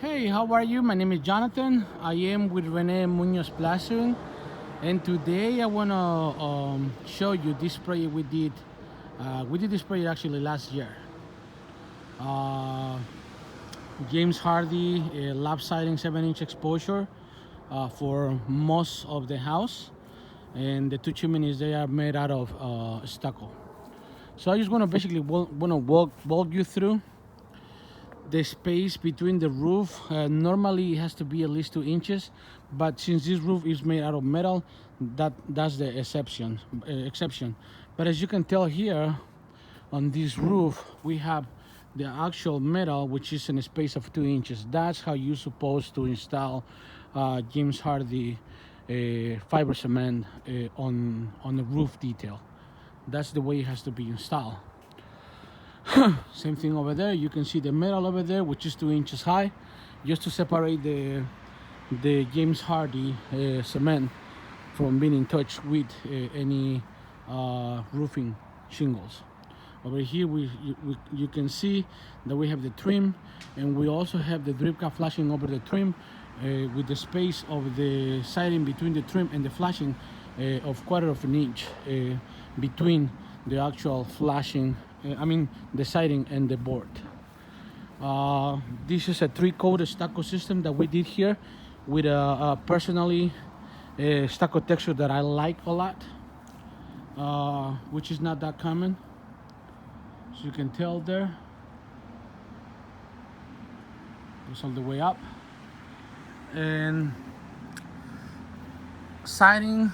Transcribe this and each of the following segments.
Hey, how are you? My name is Jonathan. I am with Rene Munoz Plastering, and today I want to show you this project we did. We did this project actually last year. Uh, James Hardie lap siding 7-inch exposure for most of the house, and the two chimneys they are made out of stucco. So I just want to basically walk you through the space between the roof. Normally it has to be at least 2 inches, but since this roof is made out of metal, that's the exception. But as you can tell here on this roof, we have the actual metal, which is in a space of 2 inches. That's how you're supposed to install James Hardie fiber cement on the roof detail. That's the way it has to be installed. Same thing over there. You can see the metal over there, which is 2 inches high, just to separate the James Hardie cement from being in touch with any roofing shingles. Over here, you can see that we have the trim, and we also have the drip cap flashing over the trim, with the space of the siding between the trim and the flashing of 1/4 of an inch between the actual flashing. The siding and the board. This is a 3-coat stucco system that we did here with a personally stucco texture that I like a lot, which is not that common. So you can tell there, goes all the way up. And siding,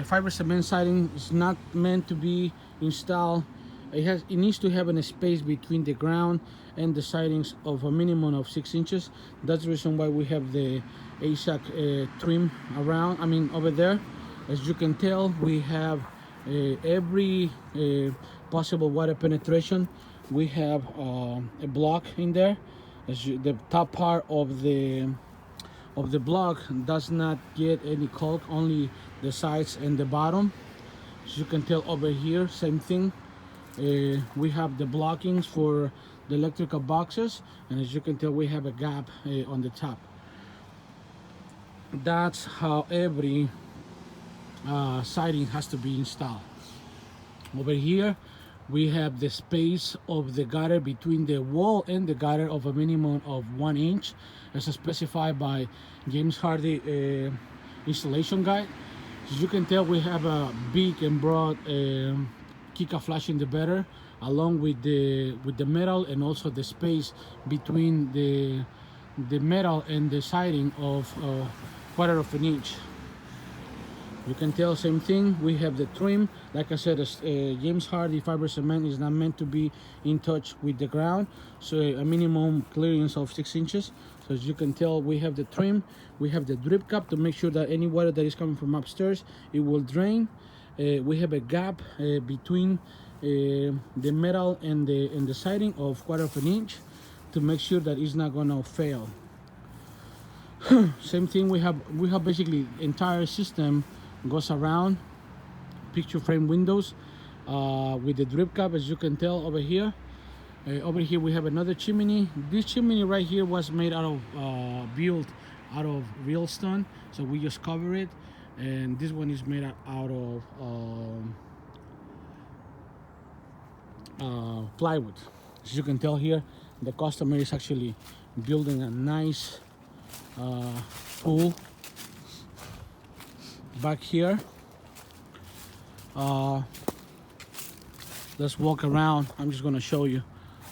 fiber cement siding is not meant to be installed. It needs to have a space between the ground and the sidings of a minimum of 6 inches. That's the reason why we have the ASAC trim over there. As you can tell, we have every possible water penetration. We have a block in there. The top part of the block does not get any caulk, only the sides and the bottom. As you can tell over here, same thing. We have the blockings for the electrical boxes, and as you can tell, we have a gap on the top. That's how every siding has to be installed. Over here, we have the space of the gutter between the wall and the gutter of a minimum of 1 inch, as specified by James Hardie installation guide. As you can tell, we have a big and broad Kika flashing the better, along with the metal, and also the space between the metal and the siding of 1/4 of an inch. You can tell, same thing. We have the trim. Like I said, James Hardie fiber cement is not meant to be in touch with the ground, so a minimum clearance of 6 inches. So as you can tell, we have the trim. We have the drip cap to make sure that any water that is coming from upstairs, it will drain. We have a gap between the metal and the siding of 1/4 of an inch to make sure that it's not gonna fail. Same thing. We have basically entire system goes around picture frame windows with the drip cap, as you can tell over here. Over here we have another chimney. This chimney right here was made out of built out of real stone, so we just cover it. And this one is made out of plywood. As you can tell here, the customer is actually building a nice pool back here. Let's walk around. I'm just gonna show you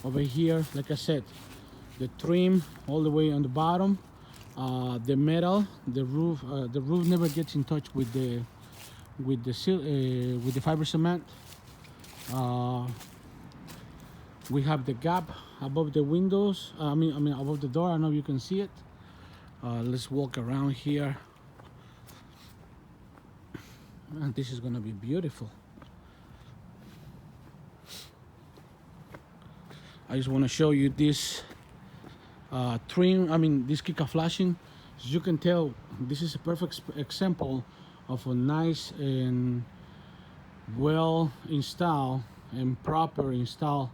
over here. Like I said, the trim all the way on the bottom, the metal, the roof never gets in touch with the fiber cement. We have the gap above the windows. Above the door. I don't know if you can see it. Let's walk around here. And this is gonna be beautiful. I just want to show you this trim. This Kika flashing. As you can tell, this is a perfect example of a nice and well installed and proper installed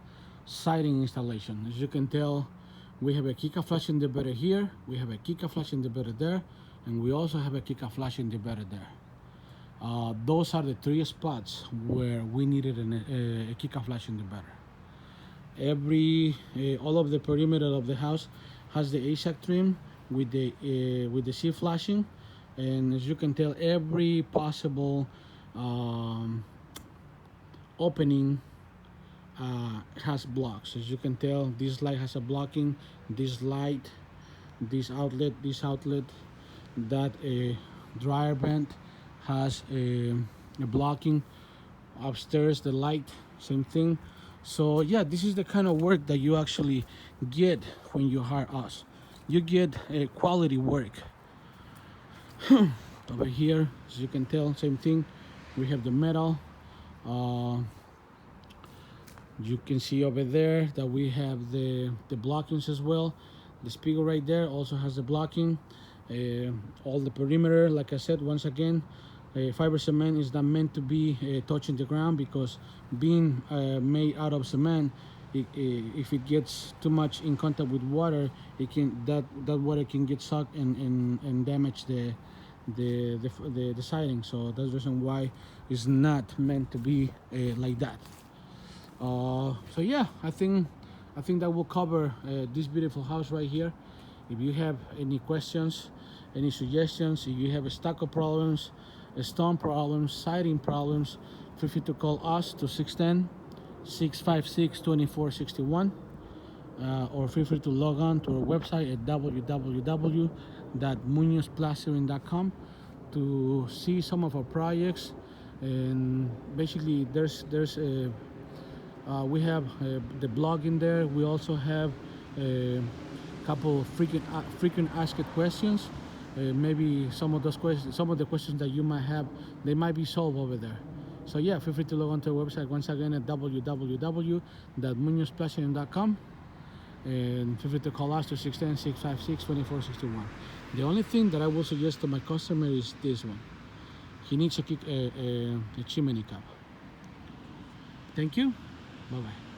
siding installation. As you can tell, We have a Kika flash inverter here, we have a Kika flash inverter there, and we also have a Kika flash inverter there. Those are the three spots where we needed a Kika flash inverter. All of the perimeter of the house has the HVAC trim with the C flashing, and as you can tell, every possible opening has blocks. As you can tell, this light has a blocking, this light, this outlet, that dryer vent has a blocking. Upstairs, the light, same thing. So yeah, this is the kind of work that you actually get when you hire us. You get a quality work. Over here, as you can tell, same thing. We have the metal. You can see over there that we have the blockings as well. The spigot right there also has the blocking. All the perimeter, like I said, once again, fiber cement is not meant to be touching the ground, because being made out of cement, if it gets too much in contact with water, that water can get sucked and damage the siding. So that's the reason why it's not meant to be like that. So yeah, I think that will cover this beautiful house right here. If you have any questions, any suggestions, if you have stucco problems, stone problems, siding problems, feel free to call us to 610-656-2461, or feel free to log on to our website at www.munozplastering.com to see some of our projects. And basically, we have the blog in there. We also have a couple of frequent asked questions. Maybe some of the questions that you might have, they might be solved over there. So yeah, feel free to log on to our website once again at www.munozplastering.com, and feel free to call us to 610-656-2461. The only thing that I will suggest to my customer is this one. He needs a chimney cap. Thank you. Bye-bye.